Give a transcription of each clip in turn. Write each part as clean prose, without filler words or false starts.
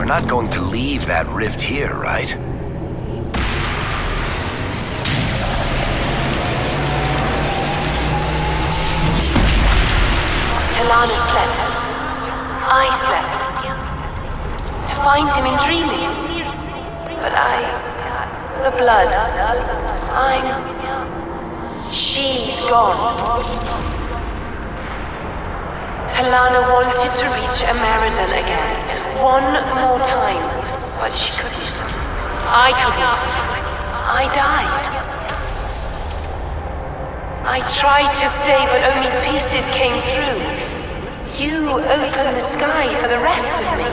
not going to leave that rift here, right? Talana slept. I slept. To find him in dreaming. But the blood. She's gone. Talana wanted to reach Ameridan again. One more time. But she couldn't. I couldn't. I died. I tried to stay, but only pieces came through. You opened the sky for the rest of me.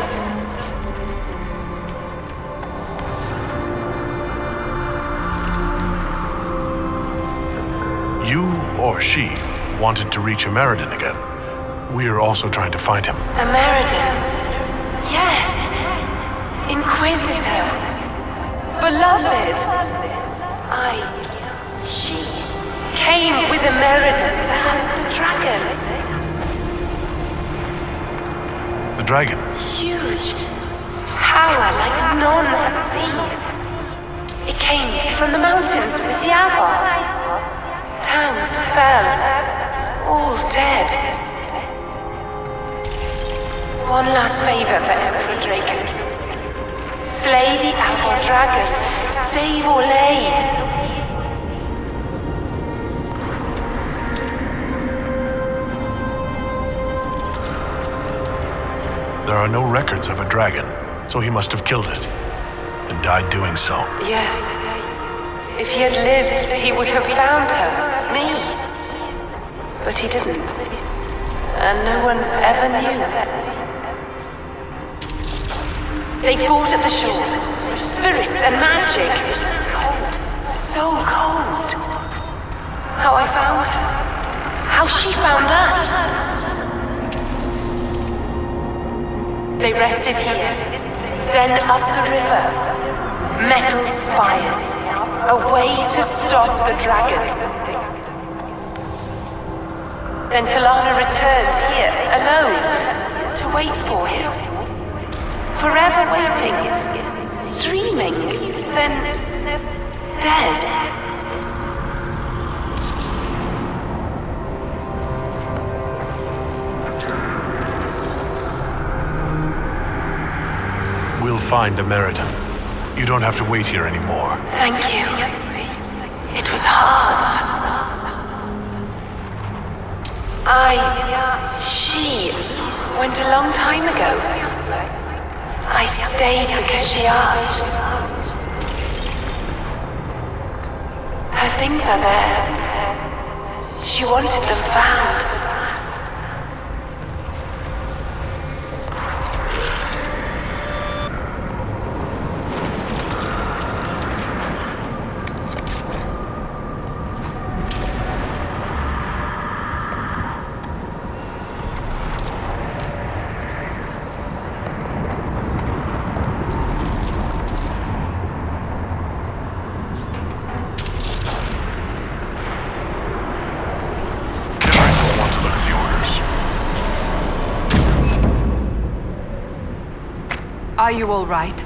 You or she wanted to reach Ameridan again. We're also trying to find him. Ameridan? Yes. Inquisitor. Beloved. She came with Ameridan to hunt the dragon. The dragon? Huge. Power like none had seen. It came from the mountains with the Avar. Towns fell. All dead. One last favor for Emperor Draken. Slay the Avar dragon. Save Orlais. There are no records of a dragon, so he must have killed it, and died doing so. Yes. If he had lived, he would have found her, me. But he didn't. And no one ever knew. They fought at the shore. Spirits and magic. Cold. So cold. How I found her. How she found us. They rested here, then up the river. Metal spires, a way to stop the dragon. Then Talana returned here, alone, to wait for him. Forever waiting, dreaming, then dead. We'll find Ameridan. You don't have to wait here anymore. Thank you. It was hard. She went a long time ago. I stayed because she asked. Her things are there. She wanted them found. Are you all right?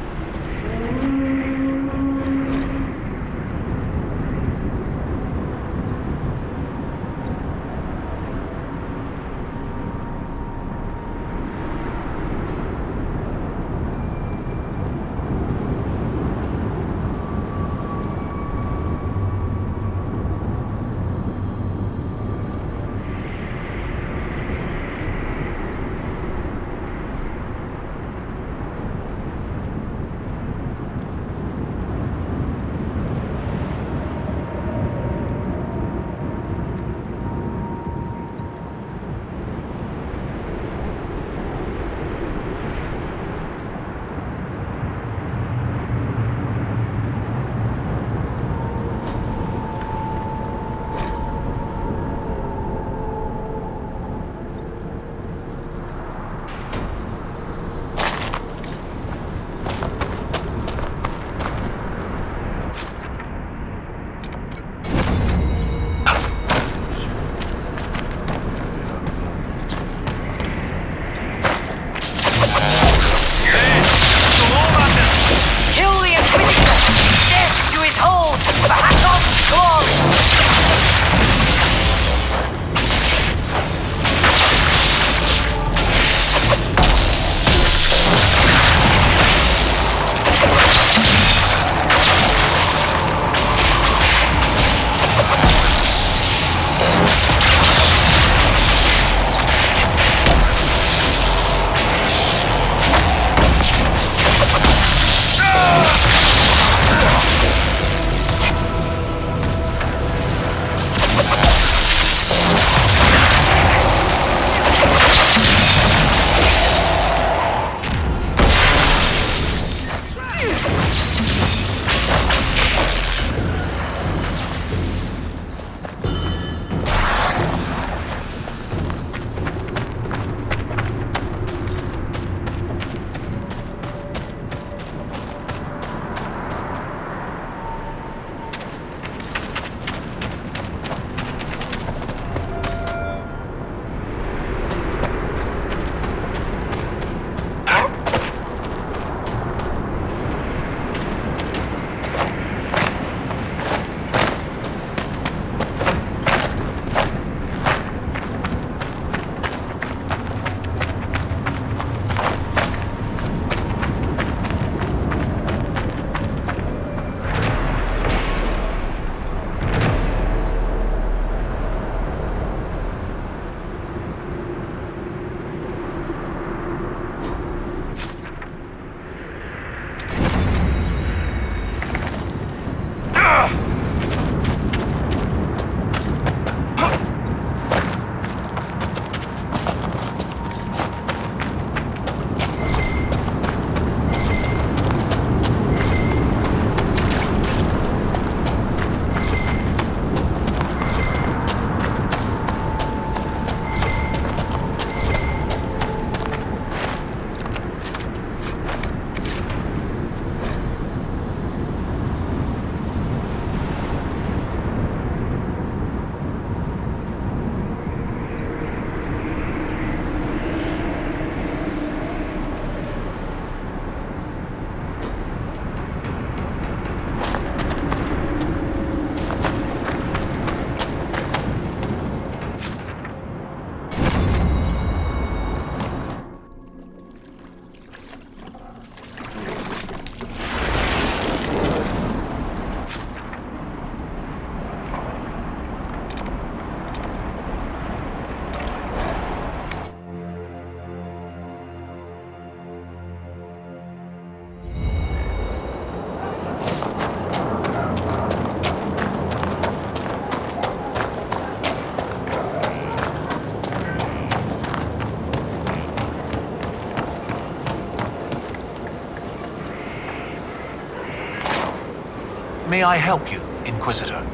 May I help you, Inquisitor?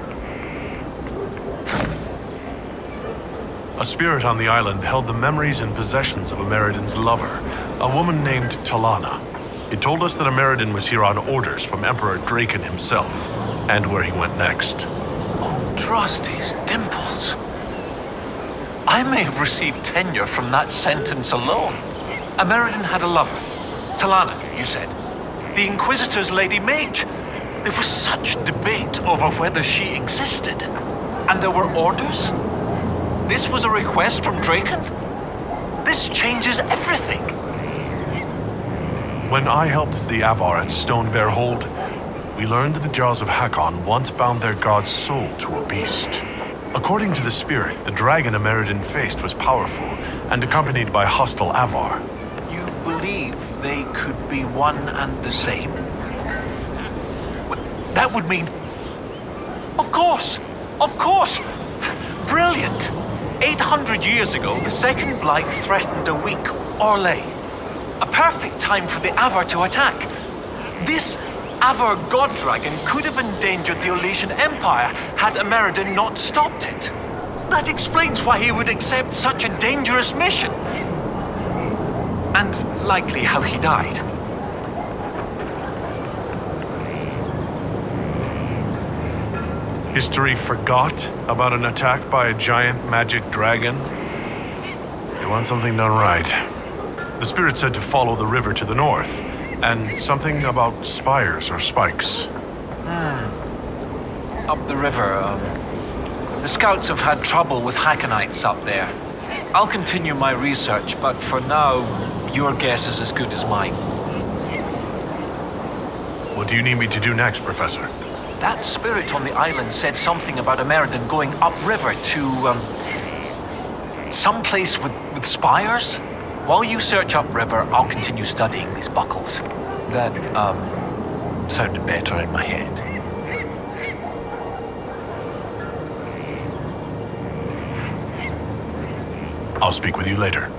A spirit on the island held the memories and possessions of Ameridan's lover, a woman named Talana. It told us that Ameridan was here on orders from Emperor Draken himself, and where he went next. Oh, Drosty's dimples. I may have received tenure from that sentence alone. Ameridan had a lover. Talana, you said. The Inquisitor's Lady Mage. There was such debate over whether she existed. And there were orders? This was a request from Draken? This changes everything. When I helped the Avar at Stone Bear Hold, we learned that the Jaws of Hakon once bound their god's soul to a beast. According to the spirit, the dragon Ameridan faced was powerful and accompanied by hostile Avar. You believe they could be one and the same? That would mean... Of course! Of course! Brilliant! 800 years ago, the Second Blight threatened a weak Orlais. A perfect time for the Avar to attack. This Avar god dragon could have endangered the Olesian Empire had Ameridan not stopped it. That explains why he would accept such a dangerous mission. And likely how he died. History forgot about an attack by a giant magic dragon? They want something done right. The spirit said to follow the river to the north, and something about spires or spikes. Up the river, the scouts have had trouble with Hackonites up there. I'll continue my research, but for now, your guess is as good as mine. What do you need me to do next, Professor? That spirit on the island said something about Ameridan going upriver to, someplace with spires? While you search upriver, I'll continue studying these buckles. That, sounded better in my head. I'll speak with you later.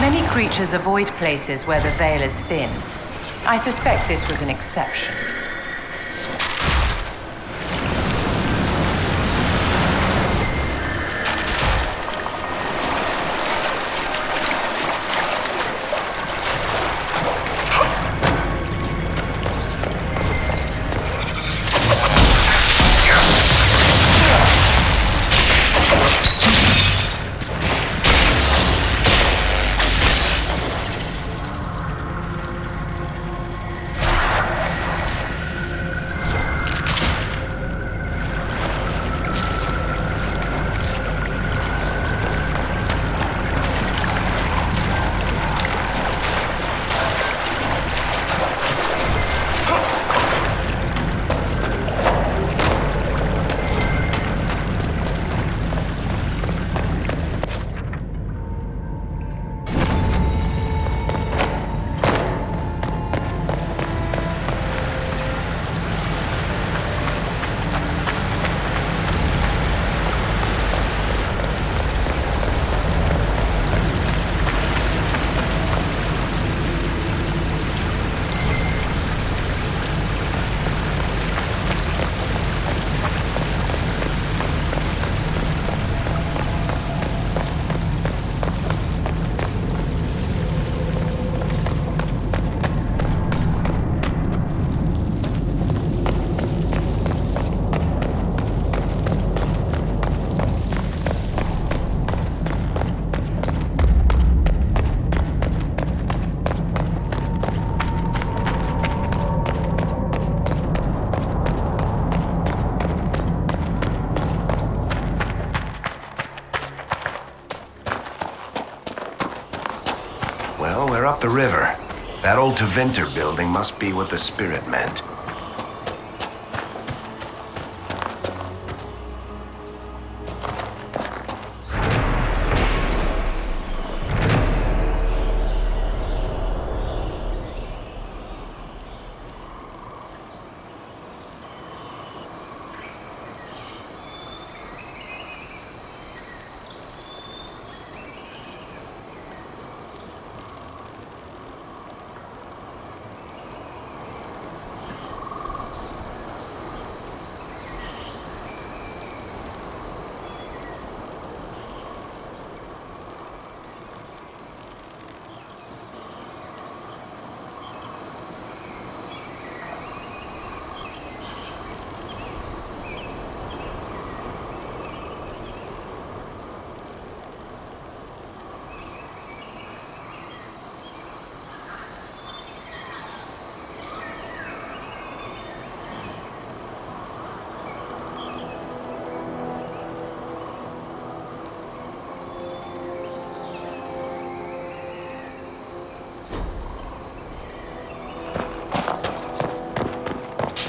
Many creatures avoid places where the veil is thin. I suspect this was an exception. Well, we're up the river. That old Tevinter building must be what the spirit meant.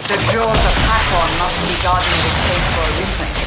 The jaws of Hakon must be guarding this place for a reason.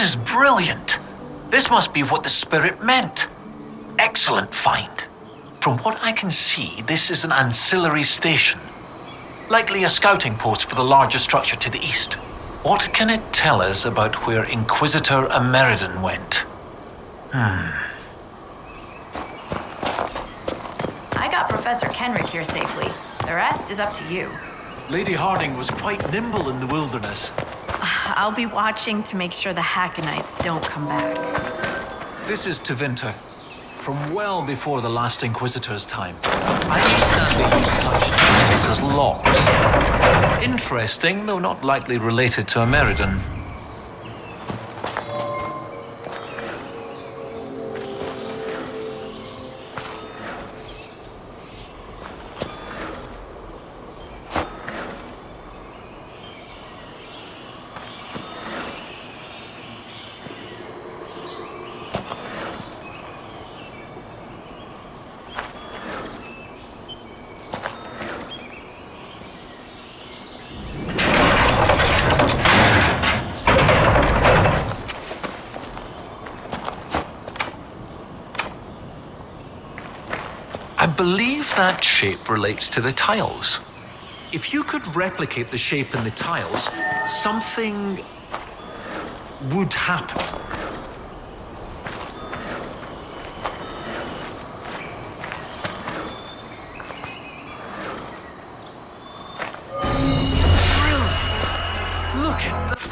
is brilliant. This must be what the spirit meant. Excellent find. From what I can see, this is an ancillary station. Likely a scouting post for the larger structure to the east. What can it tell us about where Inquisitor Ameridan went? I got Professor Kenrick here safely. The rest is up to you. Lady Harding was quite nimble in the wilderness. I'll be watching to make sure the Hackonites don't come back. This is Tevinter, from well before the last Inquisitor's time. I understand they use such tools as locks. Interesting, though not likely related to Ameridan. I believe that shape relates to the tiles. If you could replicate the shape in the tiles, something would happen. Brilliant! Look at that!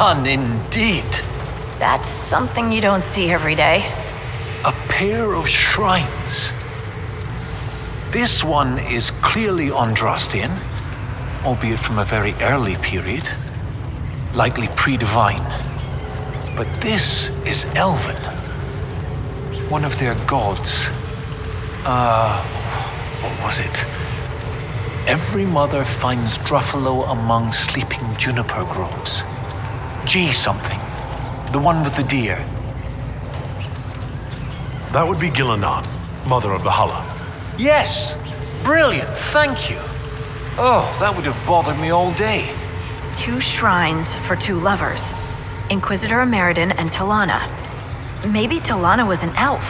one indeed. That's something you don't see every day. A pair of shrines. This one is clearly Andrastian, albeit from a very early period, likely pre-divine. But this is Elven. One of their gods. What was it? Every mother finds Druffalo among sleeping juniper groves. G something. The one with the deer. That would be Gillenan, mother of the Hala. Yes! Brilliant, thank you. Oh, that would have bothered me all day. 2 shrines for 2 lovers. Inquisitor Ameridan and Talana. Maybe Talana was an elf.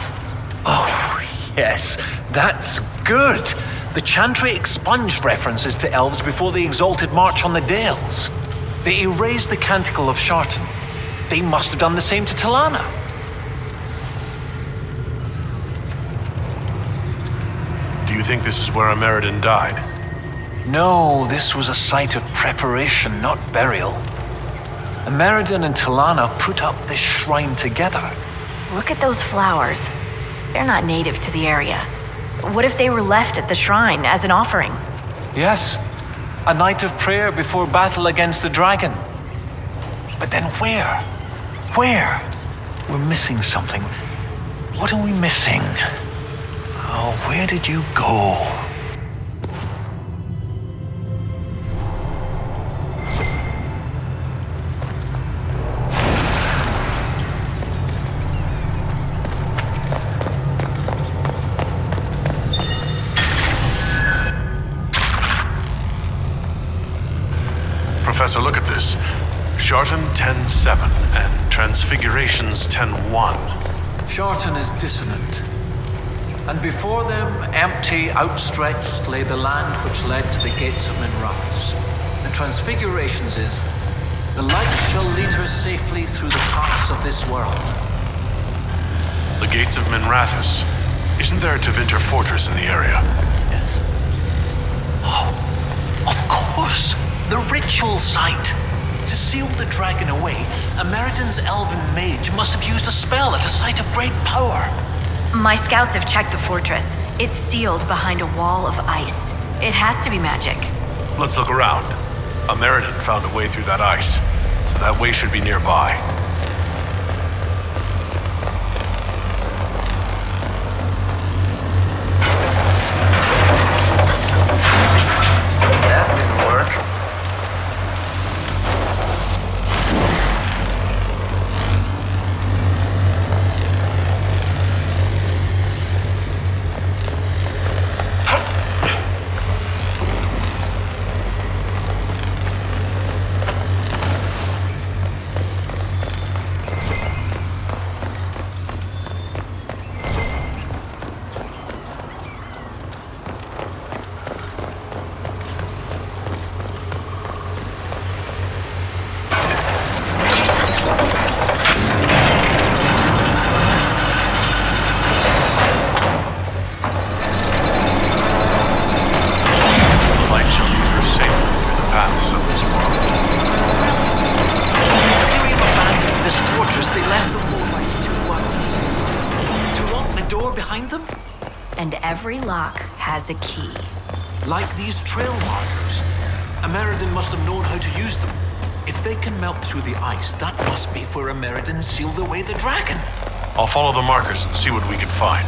Oh, yes, that's good. The Chantry expunged references to elves before the Exalted March on the Dales. They erased the Canticle of Shartan. They must have done the same to Talana. Do you think this is where Ameridan died? No, this was a site of preparation, not burial. Ameridan and Talana put up this shrine together. Look at those flowers. They're not native to the area. What if they were left at the shrine as an offering? Yes, a night of prayer before battle against the dragon. But then where? Where? We're missing something. What are we missing? Oh, where did you go? Professor, look at this. Shartan 10-7 and Transfigurations 10-1. Shartan is dissonant. And before them, empty, outstretched, lay the land which led to the gates of Minrathous. And Transfigurations is, the light shall lead her safely through the paths of this world. The gates of Minrathous. Isn't there a Tevinter fortress in the area? Yes. Oh, of course! The ritual site! To seal the dragon away, Ameridan's elven mage must have used a spell at a site of great power. My scouts have checked the fortress. It's sealed behind a wall of ice. It has to be magic. Let's look around. Ameridan found a way through that ice, so that way should be nearby. That didn't work. And every lock has a key. Like these trail markers. Ameridan must have known how to use them. If they can melt through the ice, that must be where Ameridan sealed away the dragon. I'll follow the markers and see what we can find.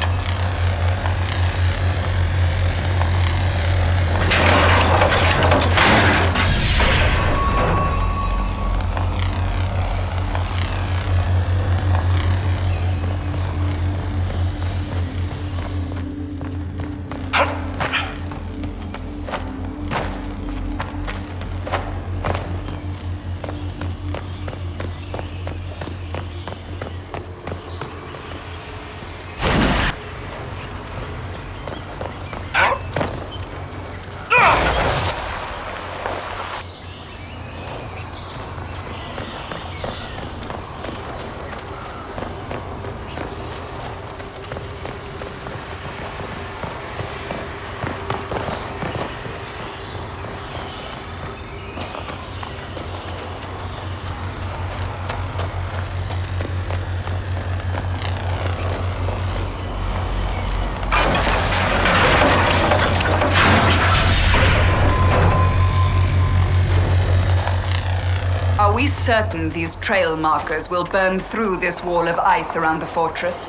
certain these trail markers will burn through this wall of ice around the fortress.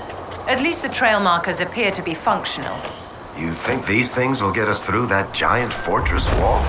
At least the trail markers appear to be functional. You think these things will get us through that giant fortress wall?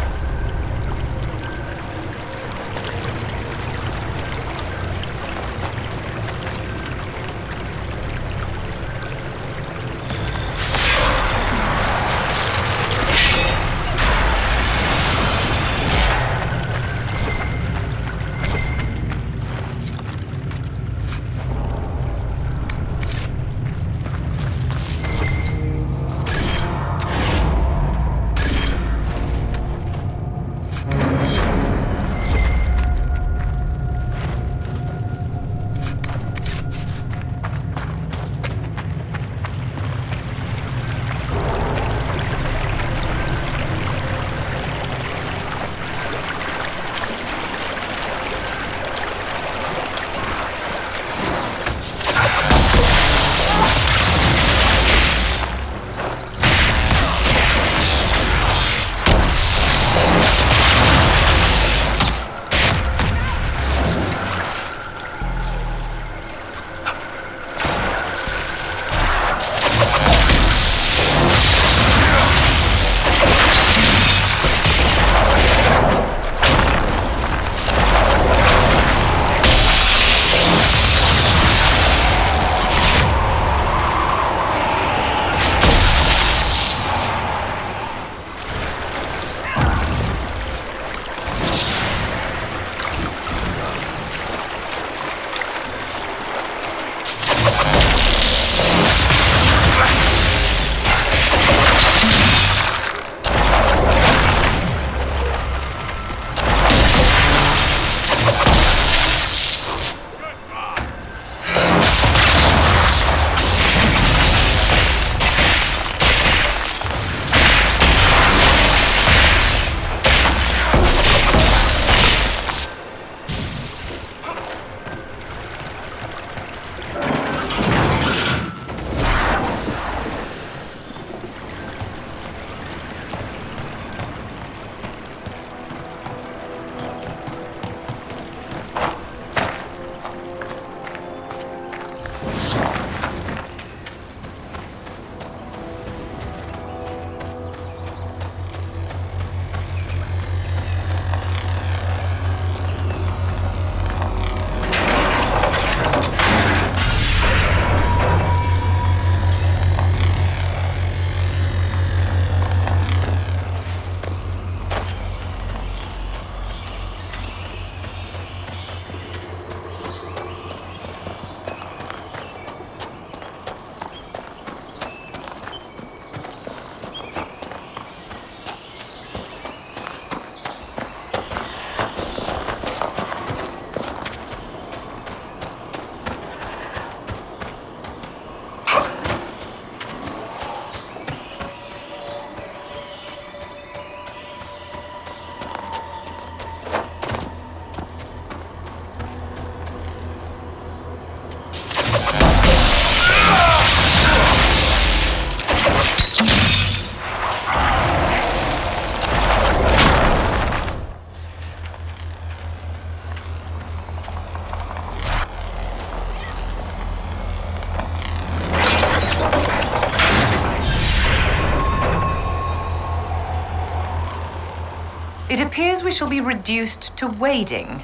It appears we shall be reduced to wading.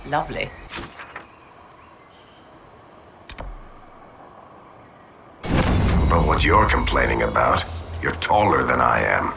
Lovely. But what you're complaining about, you're taller than I am.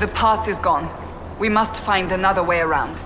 The path is gone. We must find another way around.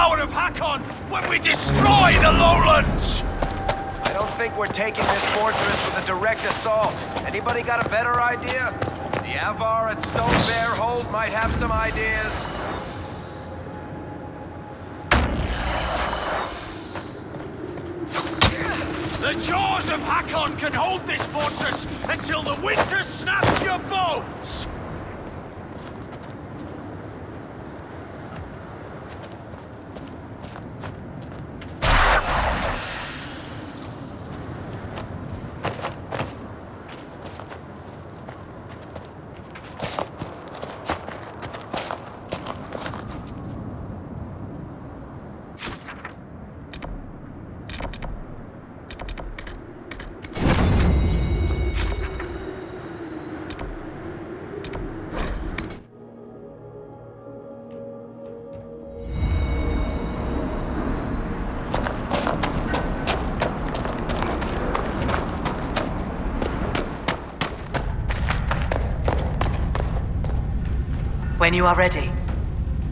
power of Hakon when we destroy the lowlands! I don't think we're taking this fortress with a direct assault. Anybody got a better idea? The Avar at Stone Bear Hold might have some ideas. The jaws of Hakon can hold this fortress until the winter snaps your bones! When you are ready,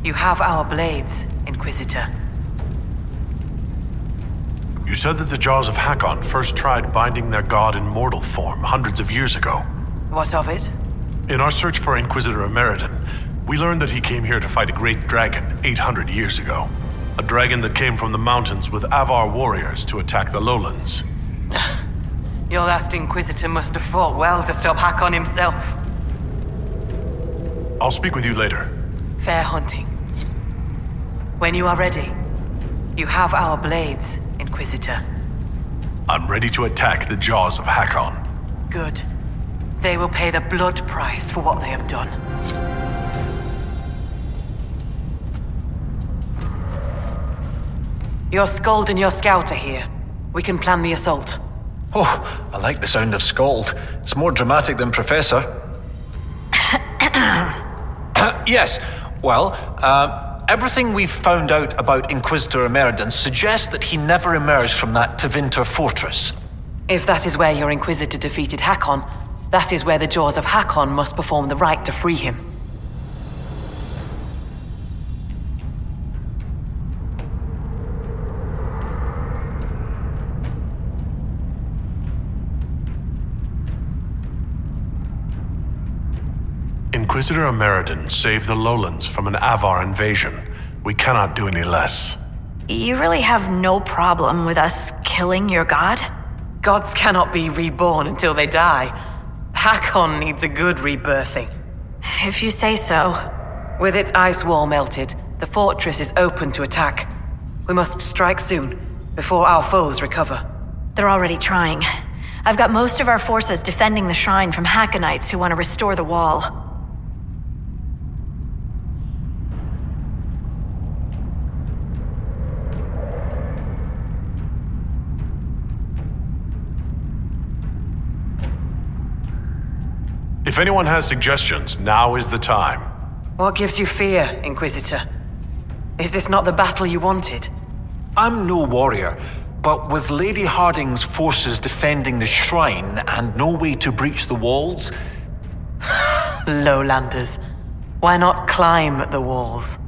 you have our blades, Inquisitor. You said that the Jaws of Hakon first tried binding their god in mortal form hundreds of years ago. What of it? In our search for Inquisitor Ameridan, we learned that he came here to fight a great dragon 800 years ago. A dragon that came from the mountains with Avar warriors to attack the lowlands. Your last Inquisitor must have fought well to stop Hakon himself. I'll speak with you later. Fair hunting. When you are ready, you have our blades, Inquisitor. I'm ready to attack the Jaws of Hakon. Good. They will pay the blood price for what they have done. Your Skald and your Scout are here. We can plan the assault. Oh, I like the sound of Skald. It's more dramatic than Professor. Yes, well, everything we've found out about Inquisitor Ameridan suggests that he never emerged from that Tevinter fortress. If that is where your Inquisitor defeated Hakon, that is where the Jaws of Hakon must perform the rite to free him. Inquisitor Ameridan saved the lowlands from an Avar invasion. We cannot do any less. You really have no problem with us killing your god? Gods cannot be reborn until they die. Hakon needs a good rebirthing. If you say so. With its ice wall melted, the fortress is open to attack. We must strike soon, before our foes recover. They're already trying. I've got most of our forces defending the shrine from Hakonites who want to restore the wall. If anyone has suggestions, now is the time. What gives you fear, Inquisitor? Is this not the battle you wanted? I'm no warrior, but with Lady Harding's forces defending the shrine and no way to breach the walls... Lowlanders. Why not climb the walls?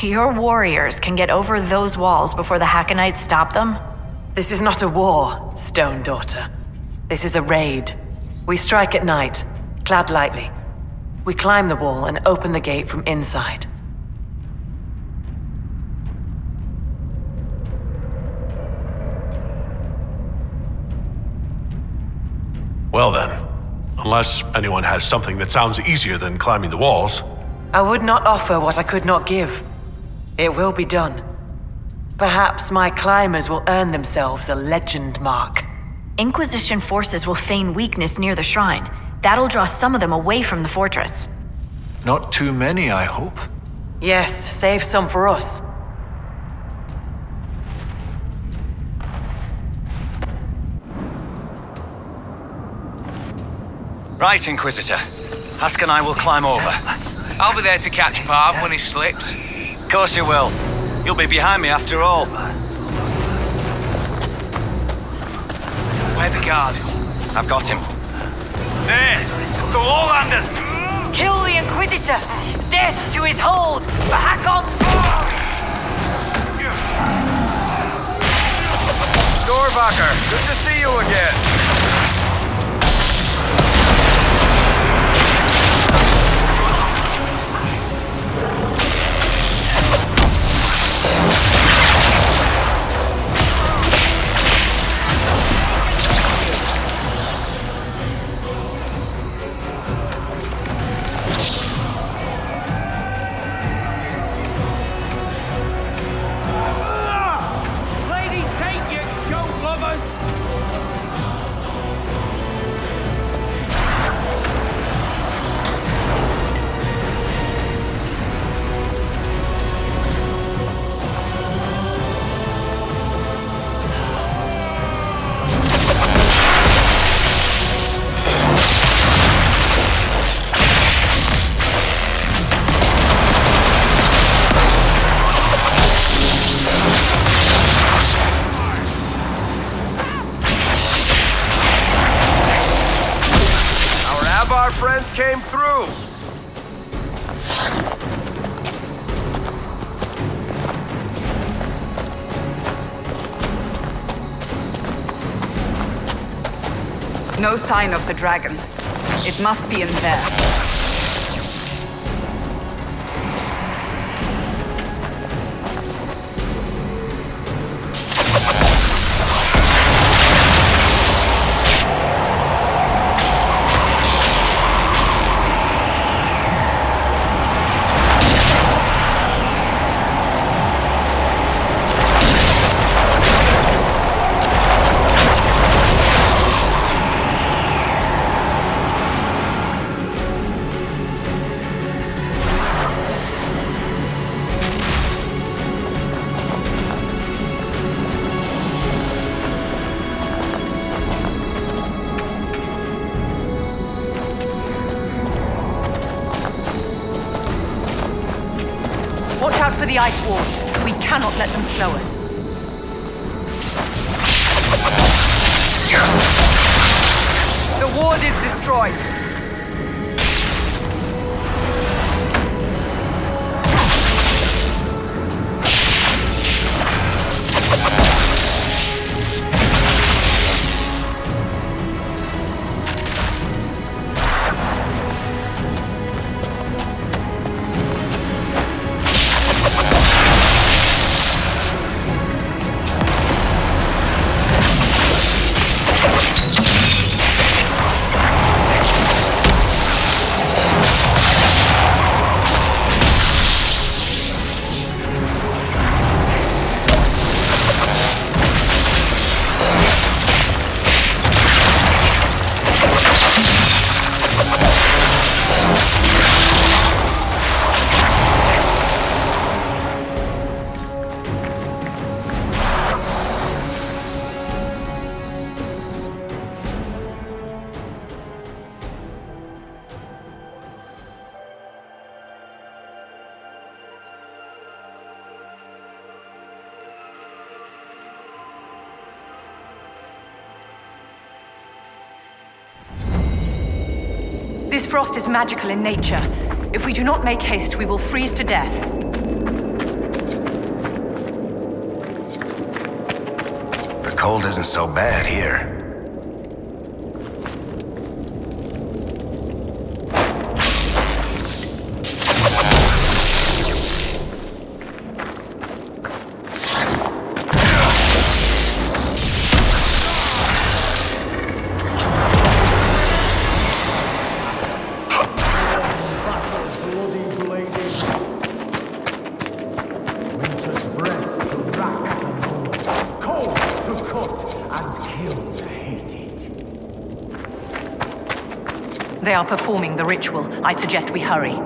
Your warriors can get over those walls before the Hakonites stop them? This is not a war, Stone Daughter. This is a raid. We strike at night, clad lightly. We climb the wall and open the gate from inside. Well then, unless anyone has something that sounds easier than climbing the walls. I would not offer what I could not give. It will be done. Perhaps my climbers will earn themselves a legend mark. Inquisition forces will feign weakness near the shrine. That'll draw some of them away from the fortress. Not too many, I hope. Yes, save some for us. Right, Inquisitor. Husk and I will climb over. I'll be there to catch Parv when he slips. Of course you will. You'll be behind me after all. Where's the guard? I've got him. There! It's the Lowlanders! Kill the Inquisitor! Death to his hold! For Hakon's... Knickerbocker. Good to see you again. Lady, take it, goat lovers! Our friends came through. No sign of the dragon. It must be in there. Watch out for the ice walls. We cannot let them slow us. The ward is destroyed. This frost is magical in nature. If we do not make haste, we will freeze to death. The cold isn't so bad here. They are performing the ritual. I suggest we hurry.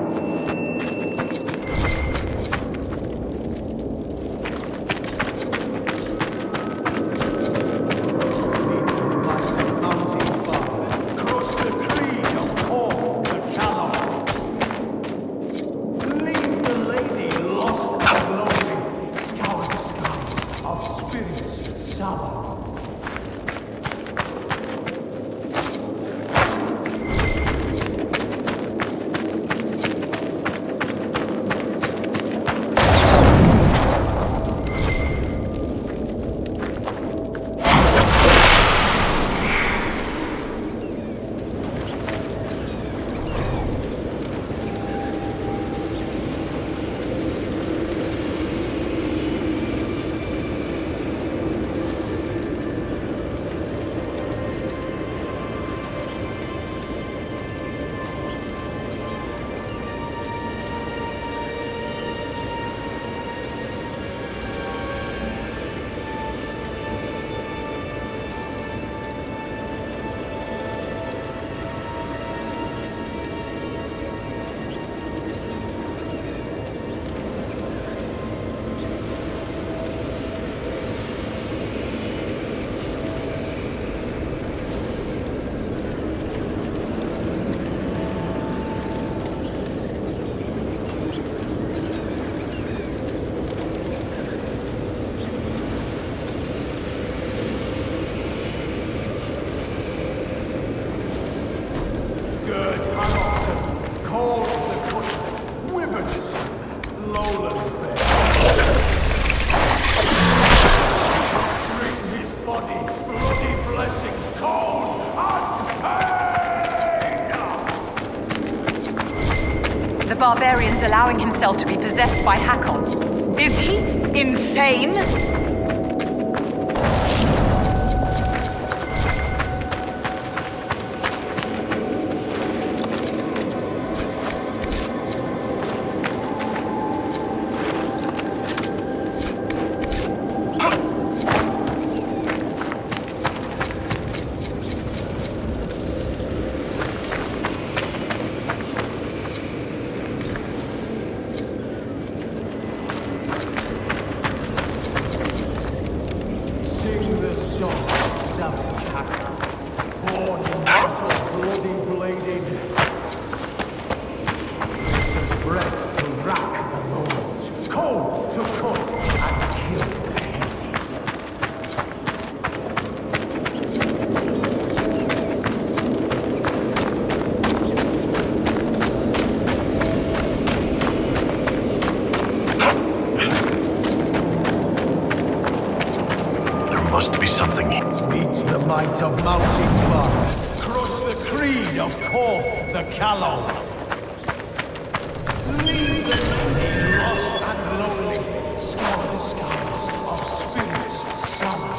barbarian's allowing himself to be possessed by Hakon? Is he insane? Must be something. Meet the might of mountain blood. Crush the creed of Korth the Callow. Leave the lady lost and lonely. Scour the skies of spirits summer.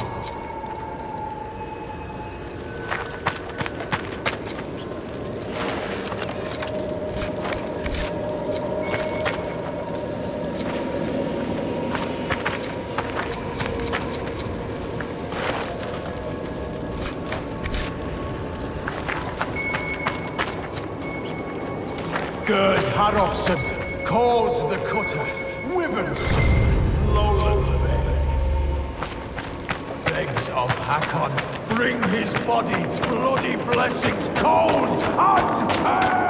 Gerd Harofsson, called the Cutter, Wyvernson, Lowland Vale. Begs of Hakon, bring his body, bloody blessings, cold and pain!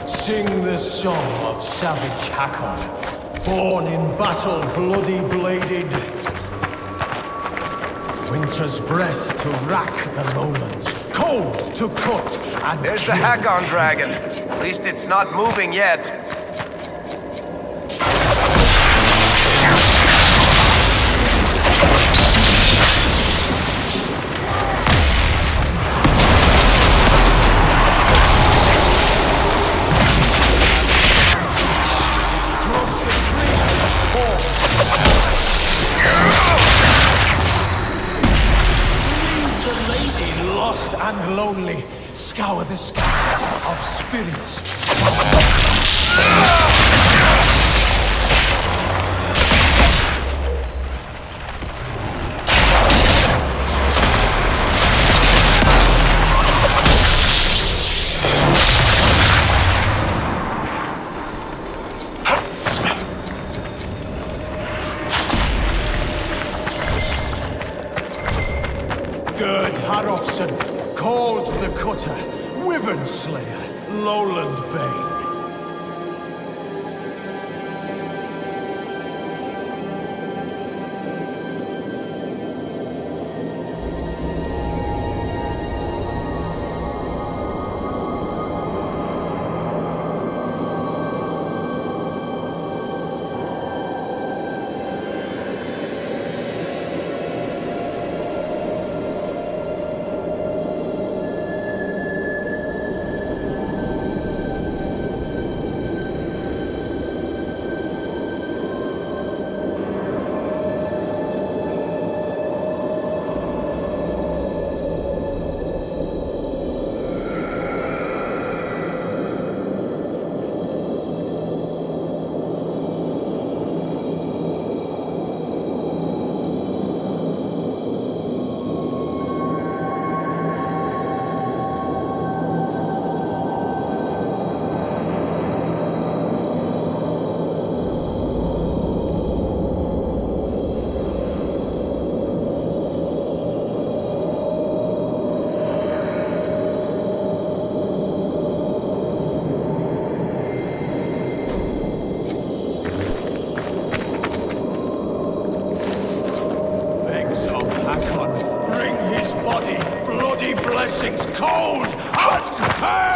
Sing the song of savage Hakon, born in battle bloody bladed. Winter's breath to rack the lowlands, cold to cut and There's kill. the Hakon dragon. At least it's not moving yet. Lost and lonely, scour the skies of spirits. Gerd Harofsson, called the Cutter, Wyvern Slayer, Lowland Bane. Blessings cold and pain!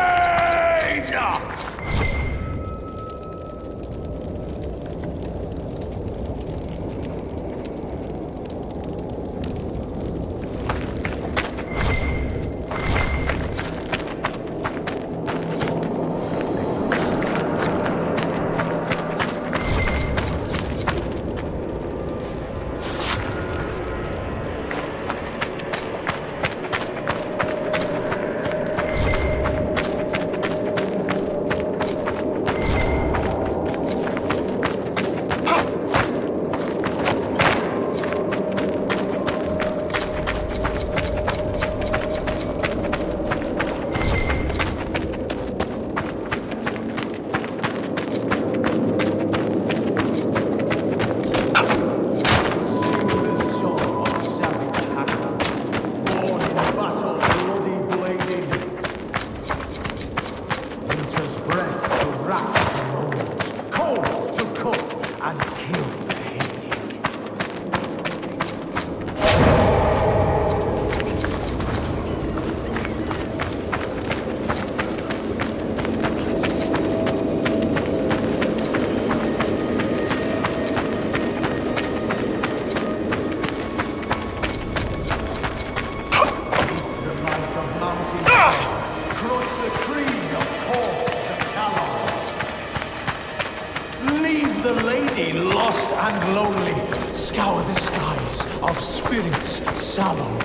Lost and lonely, scour the skies of spirits sallow.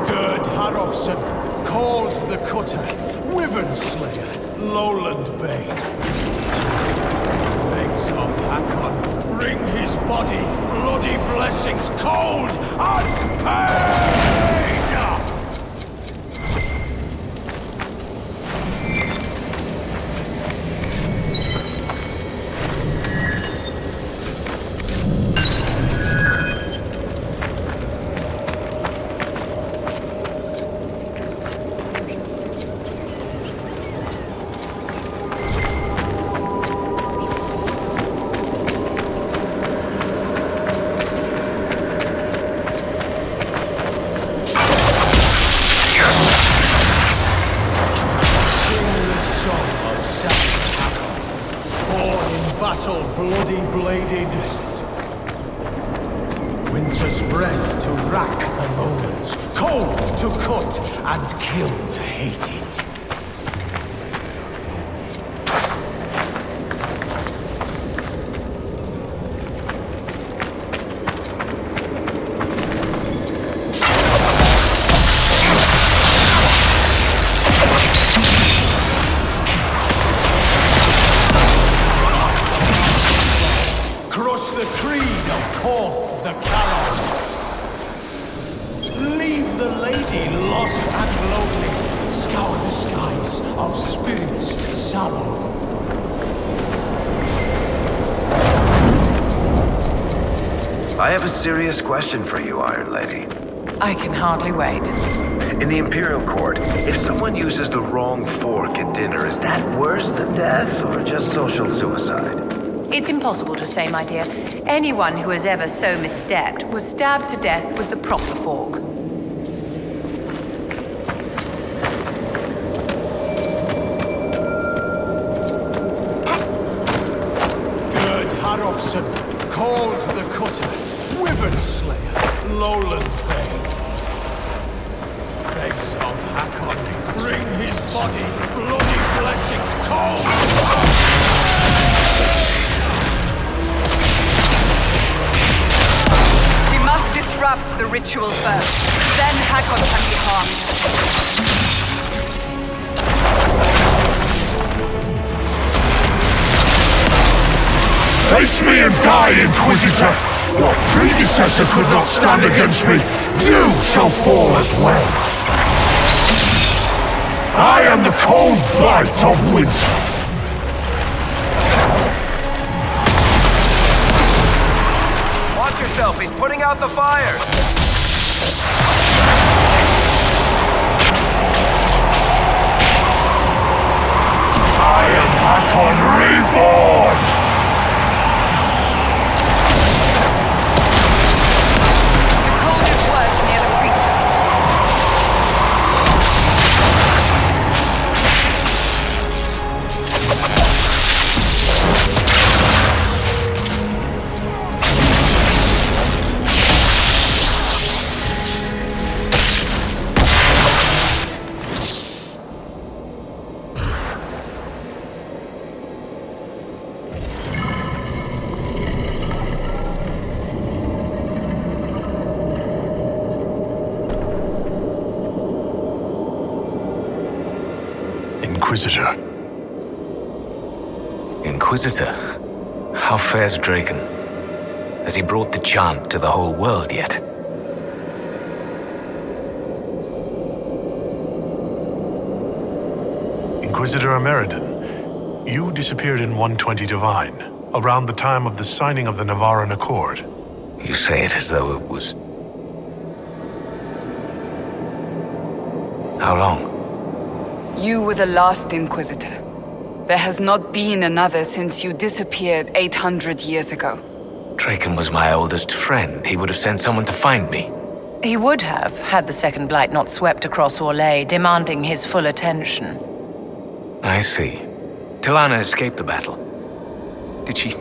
Gerd Harofsson, called the Cutter, Wyvern Slayer, Lowland Bane. Legs of Hakon, bring his body, bloody blessings, cold and pain! Battle bloody bladed. Winter's breath to rack the lowlands, cold to cut and kill the hated. Loose the creed of Korth the Callow. Leave the lady lost and lonely. Scour the skies of spirit's sorrow. I have a serious question for you, Iron Lady. I can hardly wait. In the Imperial Court, if someone uses the wrong fork at dinner, is that worse than death or just social suicide? It's impossible to say, my dear. Anyone who has ever so misstepped was stabbed to death with the proper fork. Gerd Harofson, called the Cutter, Wyvern Slayer, Lowland Bane. Begs of Hakon, bring his body, bloody blessings cold! We must disrupt the ritual first. Then Hakon can be harmed. Face me and die, Inquisitor! Your predecessor could not stand against me. You shall fall as well. I am the cold blight of winter. Watch yourself, he's putting out the fires! I am Hakon Reborn! The cold is worse near the creature. Inquisitor. Inquisitor? How fares Draken? Has he brought the chant to the whole world yet? Inquisitor Ameridan, you disappeared in 120 Divine, around the time of the signing of the Navaran Accord. You say it as though it was... How long? You were the last Inquisitor. There has not been another since you disappeared 800 years ago. Draken was my oldest friend. He would have sent someone to find me. He would have, had the Second Blight not swept across Orlais, demanding his full attention. I see. Tilana escaped the battle. Did she...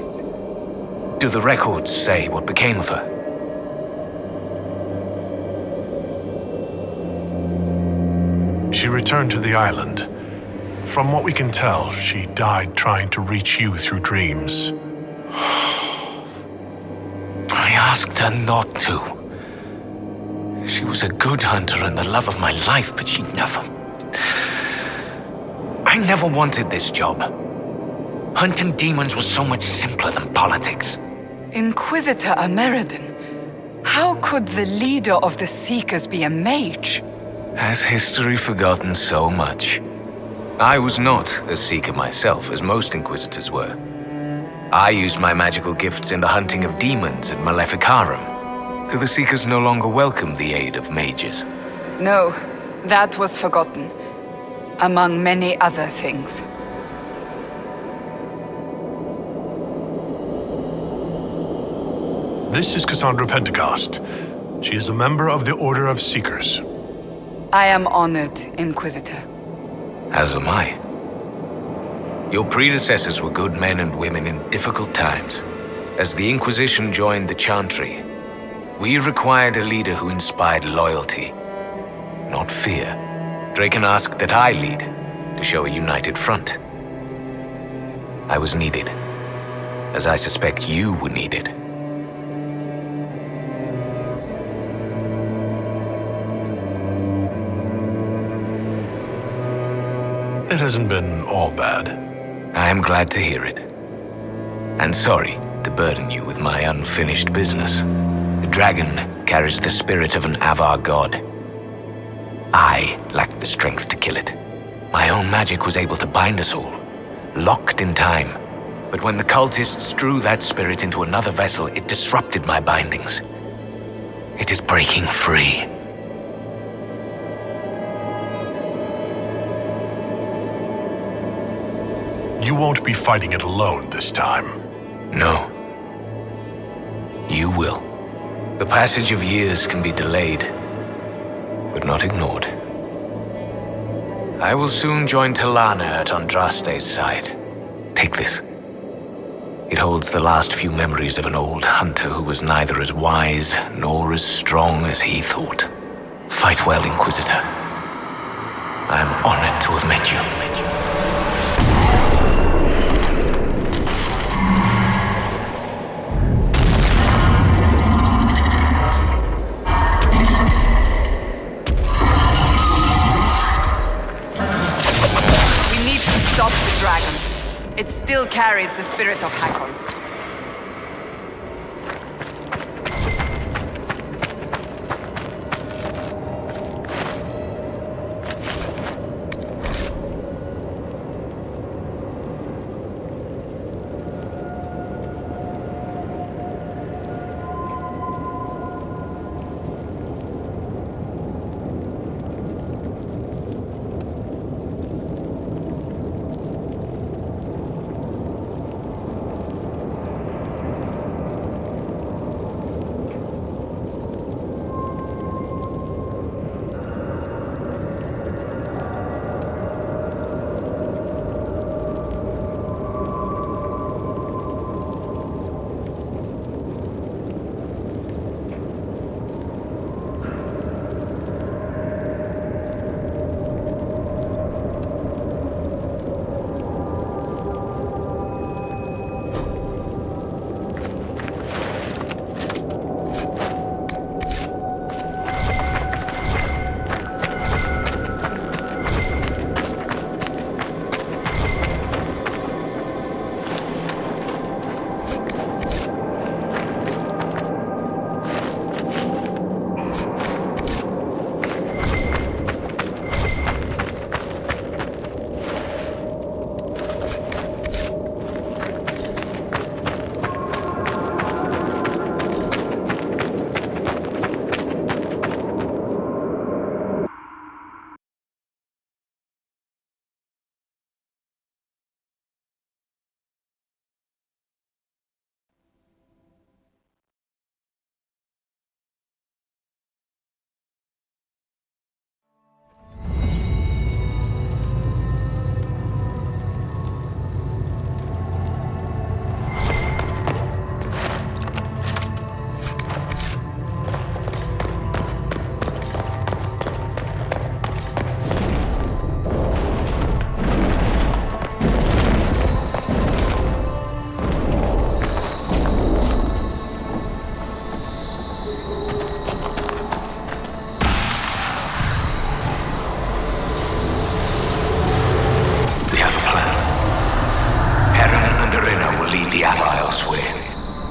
Do the records say what became of her? She returned to the island. From what we can tell, she died trying to reach you through dreams. I asked her not to. She was a good hunter and the love of my life, but she never... I never wanted this job. Hunting demons was so much simpler than politics. Inquisitor Ameridan, how could the leader of the Seekers be a mage? Has history forgotten so much? I was not a Seeker myself, as most Inquisitors were. I used my magical gifts in the hunting of demons at Maleficarum. Do the Seekers no longer welcome the aid of mages? No, that was forgotten, among many other things. This is Cassandra Pentecost. She is a member of the Order of Seekers. I am honored, Inquisitor. As am I. Your predecessors were good men and women in difficult times. As the Inquisition joined the Chantry, we required a leader who inspired loyalty, not fear. Draken asked that I lead, to show a united front. I was needed, as I suspect you were needed. It hasn't been all bad. I am glad to hear it. And sorry to burden you with my unfinished business. The dragon carries the spirit of an Avar god. I lacked the strength to kill it. My own magic was able to bind us all, locked in time. But when the cultists drew that spirit into another vessel, it disrupted my bindings. It is breaking free. You won't be fighting it alone this time. No. You will. The passage of years can be delayed, but not ignored. I will soon join Talana at Andraste's side. Take this. It holds the last few memories of an old hunter who was neither as wise nor as strong as he thought. Fight well, Inquisitor. I am honored to have met you. Stop the dragon. It still carries the spirit of Hakon.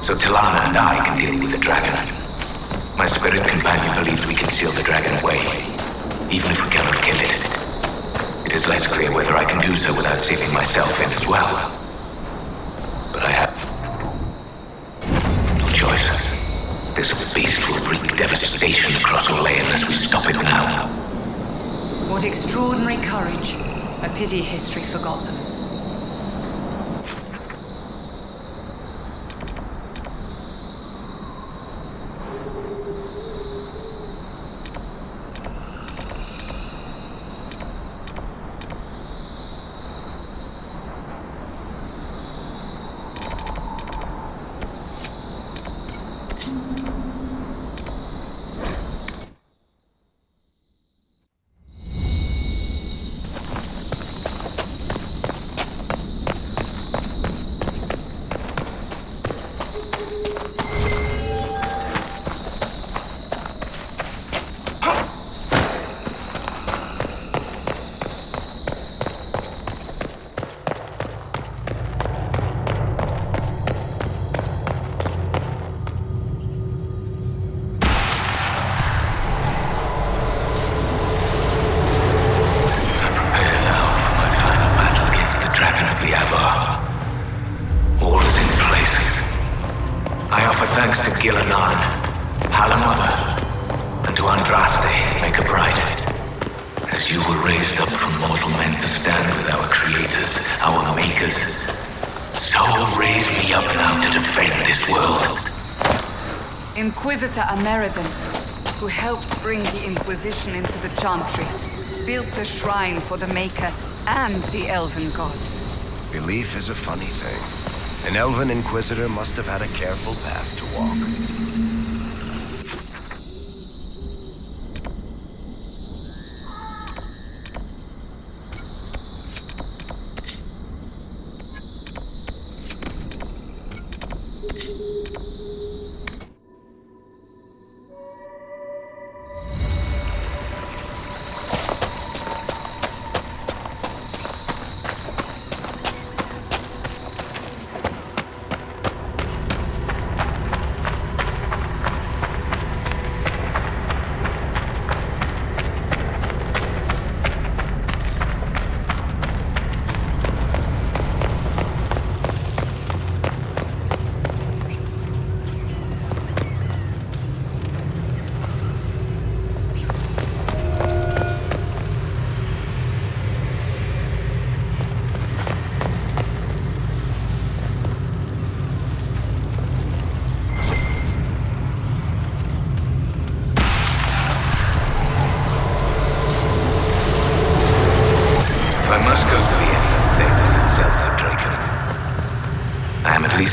So Talana and I can deal with the dragon. My spirit companion believes we can seal the dragon away, even if we cannot kill it. It is less clear whether I can do so without sealing myself in as well. But I have no choice. This beast will wreak devastation across Orlais unless we stop it now. What extraordinary courage. A pity history forgot them. I offer thanks to Gillenan, Halamother, and to Andraste, Maker Bride. As you were raised up from mortal men to stand with our creators, our makers, so raise me up now to defend this world. Inquisitor Ameridan, who helped bring the Inquisition into the Chantry, built the shrine for the Maker and the Elven gods. Belief is a funny thing. An Elven Inquisitor must have had a careful path to walk.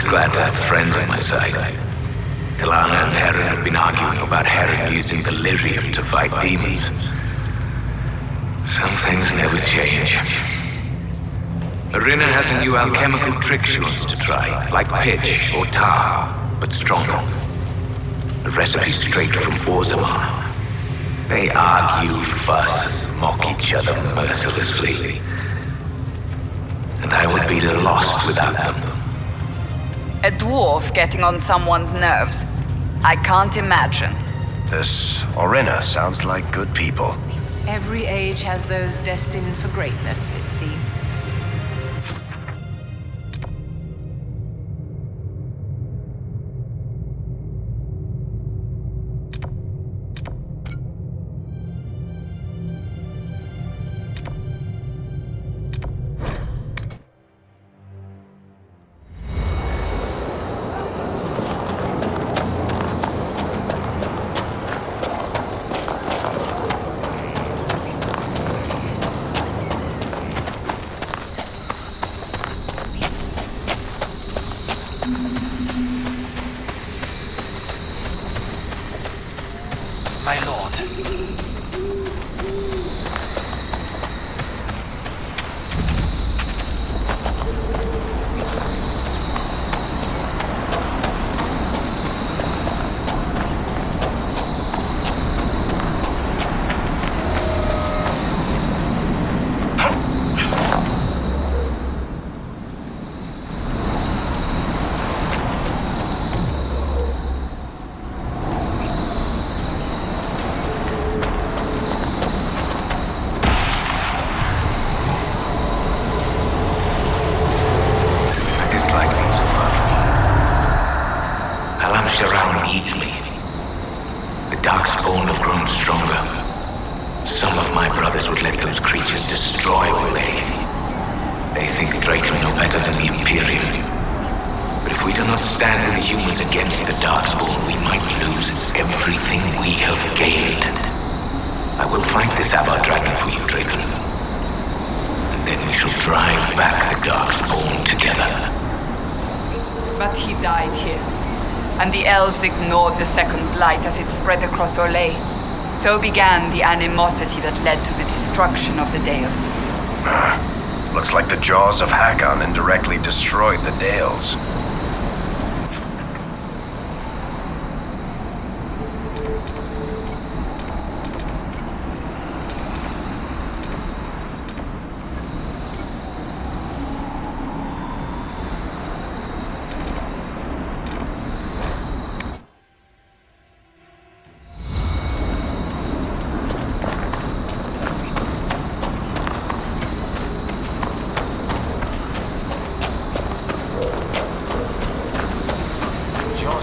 Glad to have friends on my side. Ilana and Heron have been arguing about Heron using the lyrium to fight demons. Some things never change. Irina has a new alchemical trick she wants to try, like pitch or tar, but stronger. A recipe straight from Orzammar. They argue, fuss, mock each other mercilessly. And I would be lost without them. A dwarf getting on someone's nerves. I can't imagine. This Orina sounds like good people. Every age has those destined for greatness, it seems. My lord. Ignored the second blight as it spread across Orlais. So began the animosity that led to the destruction of the Dales. Looks like the jaws of Hakon indirectly destroyed the Dales.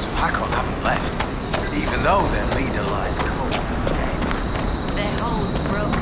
jaws of Hakon haven't left, even though their leader lies cold and dead. Their hold's broken.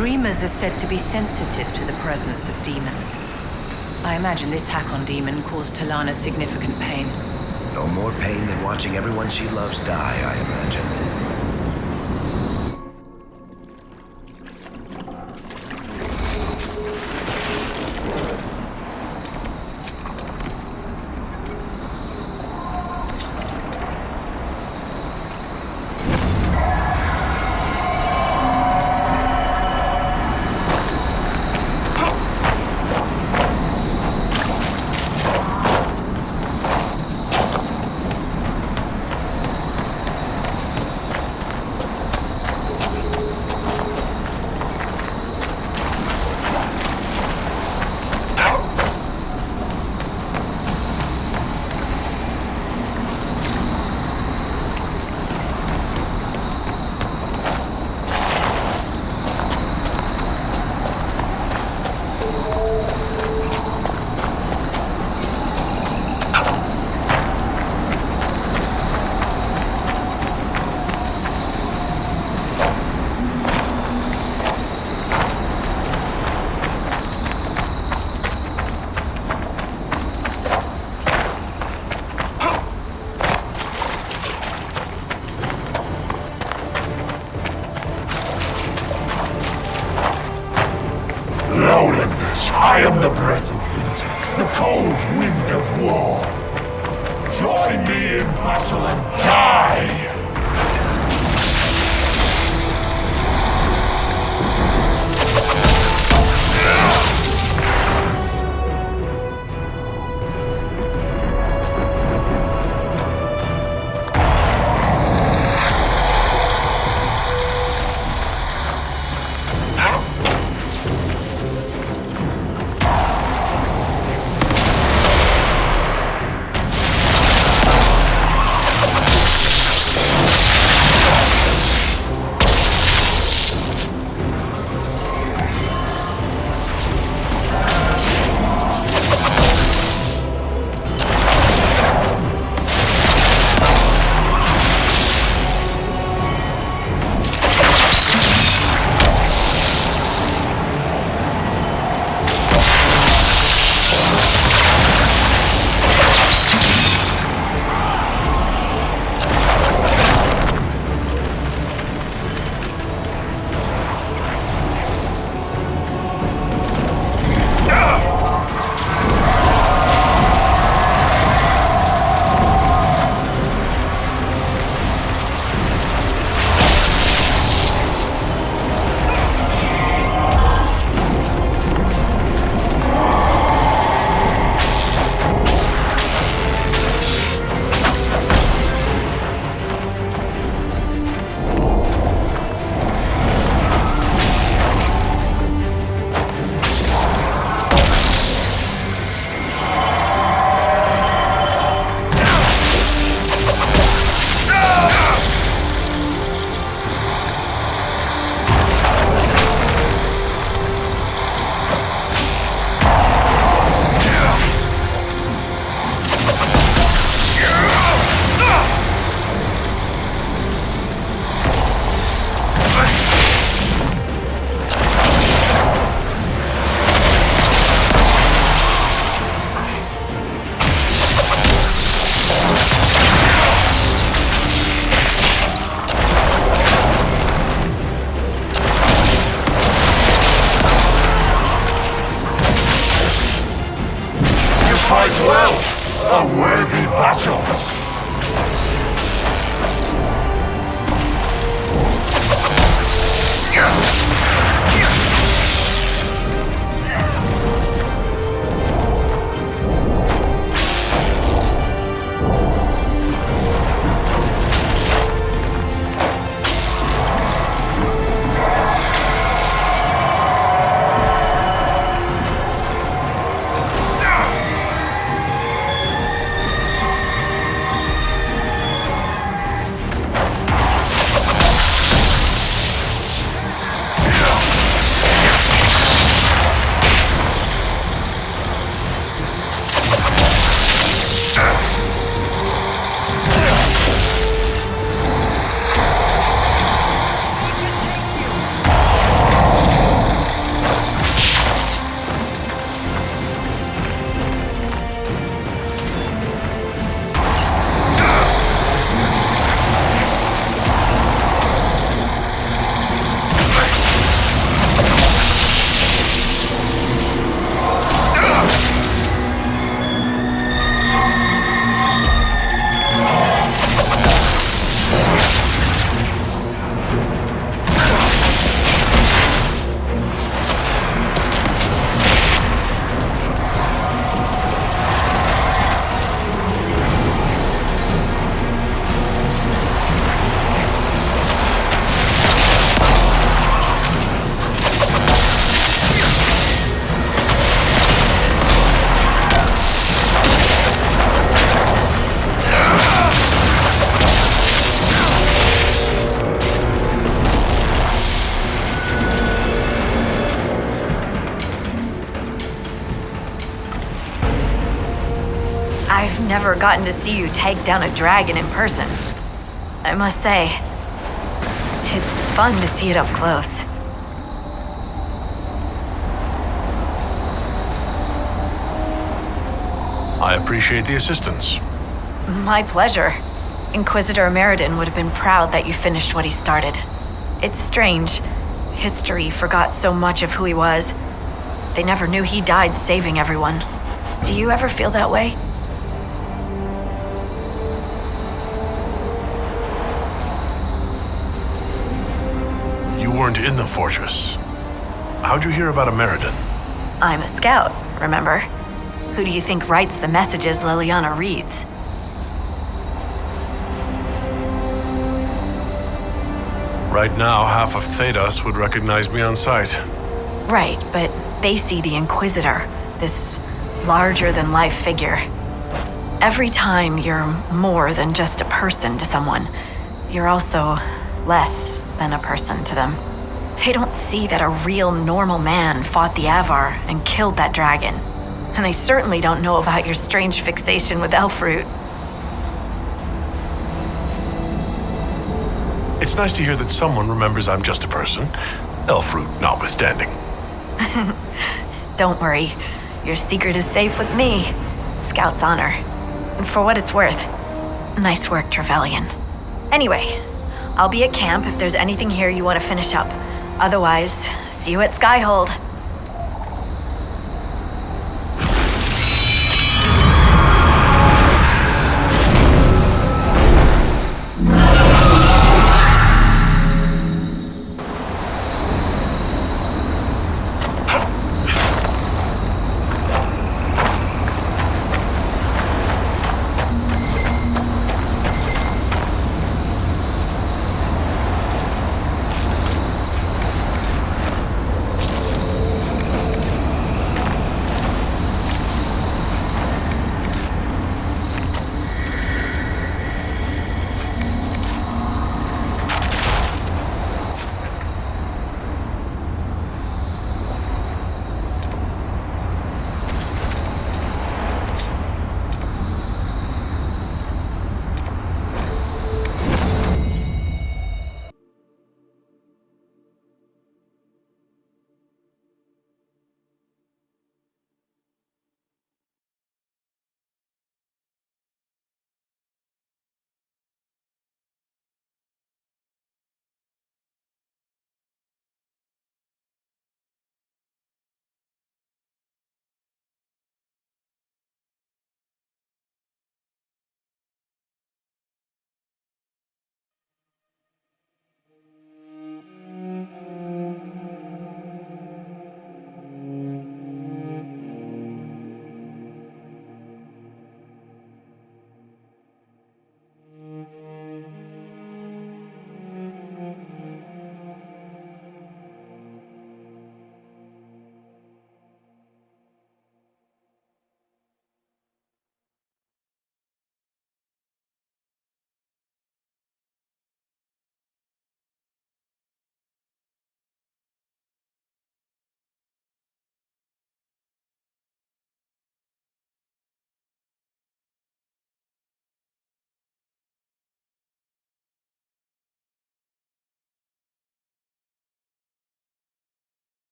Dreamers are said to be sensitive to the presence of demons. I imagine this Hakon demon caused Talana significant pain. No more pain than watching everyone she loves die, I imagine. I am the breath of winter, the cold wind of war. Join me in battle and die! never gotten to see you take down a dragon in person. I must say, it's fun to see it up close. I appreciate the assistance. My pleasure. Inquisitor Ameridan would have been proud that you finished what he started. It's strange. History forgot so much of who he was. They never knew he died saving everyone. Do you ever feel that way? You weren't in the fortress. How'd you hear about Ameridan? I'm a scout, remember? Who do you think writes the messages Liliana reads? Right now, half of Thedas would recognize me on sight. Right, but they see the Inquisitor, this larger-than-life figure. Every time you're more than just a person to someone, you're also less than a person to them. They don't see that a real normal man fought the Avar and killed that dragon. And they certainly don't know about your strange fixation with Elfroot. It's nice to hear that someone remembers I'm just a person, Elfroot notwithstanding. Don't worry, your secret is safe with me. Scout's honor. And for what it's worth, nice work, Trevelyan. Anyway, I'll be at camp if there's anything here you want to finish up. Otherwise, see you at Skyhold.